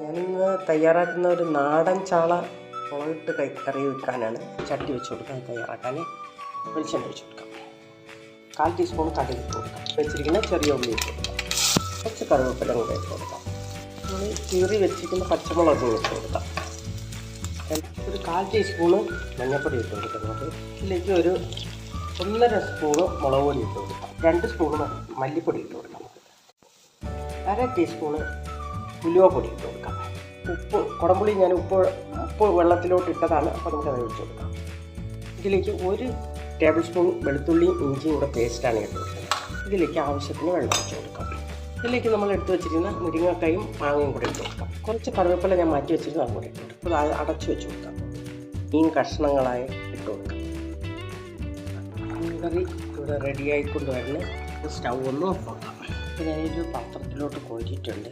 ഞാനിന്ന് തയ്യാറാക്കുന്ന ഒരു നാടൻ ചാള മുളകിട്ട് കറി വെക്കാനാണ്. ചട്ടി വെച്ച് കൊടുക്കാൻ തയ്യാറാക്കാൻ വെളിച്ചെണ്ണ ഒഴിച്ച് കൊടുക്കാം. 1/4 ടീസ്പൂൺ കടുക് ഇട്ട് കൊടുക്കാം. വെച്ചിരിക്കുന്ന ചെറിയ ഉള്ളി ഇട്ട് കൊടുക്കാം. കുറച്ച് കറിവേപ്പില കൂടെ ഇട്ട് കൊടുക്കാം. നമ്മൾ കീറി വെച്ചിരിക്കുന്ന പച്ചമുളക് ഇട്ട് കൊടുക്കാം. ഒരു 1/4 ടീസ്പൂണ് മഞ്ഞൾപ്പൊടി ഇട്ട് കൊടുക്കുന്നത്. ഇതിലേക്ക് ഒരു 1.5 സ്പൂണ് മുളക് പൊടി ഇട്ട് കൊടുക്കാം. 2 സ്പൂണ് മല്ലിപ്പൊടി ഇട്ട് കൊടുക്കാം. 1/2 ടീസ്പൂണ് ഉലുവപ്പൊടി ഇട്ട് കൊടുക്കാം. ഉപ്പ്, കുടംപുളി ഞാൻ ഉപ്പ് വെള്ളത്തിലോട്ട് ഇട്ടതാണ്, അപ്പോൾ നമുക്കത് ഒഴിച്ച് കൊടുക്കാം. ഇതിലേക്ക് 1 ടേബിൾ സ്പൂൺ വെളുത്തുള്ളിയും ഇഞ്ചിയും കൂടെ പേസ്റ്റാണ് ഇട്ട് കൊടുക്കുന്നത്. ഇതിലേക്ക് ആവശ്യത്തിന് വെള്ളം ഒഴിച്ച് കൊടുക്കാം. ഇതിലേക്ക് നമ്മൾ എടുത്ത് വെച്ചിരിക്കുന്ന മുരിങ്ങക്കായും മാങ്ങയും കൂടെ ഇട്ട് കൊടുക്കാം. കുറച്ച് കറിവേപ്പില ഞാൻ മാറ്റി വെച്ചിരുന്നു, അതുകൂടെ ഇട്ട് കൊടുക്കും. അത് അടച്ചു വെച്ച് കൊടുക്കാം. മീൻ കഷ്ണങ്ങളായി ഇട്ട് കൊടുക്കാം. മീൻ കറി ഇവിടെ റെഡിയായിക്കൊണ്ട് വരുന്ന സ്റ്റൗ ഒന്ന് ഓഫ് ആക്കാം. അപ്പോൾ ഞാനൊരു പാത്രത്തിലോട്ട് കോരിയിട്ടുണ്ട്.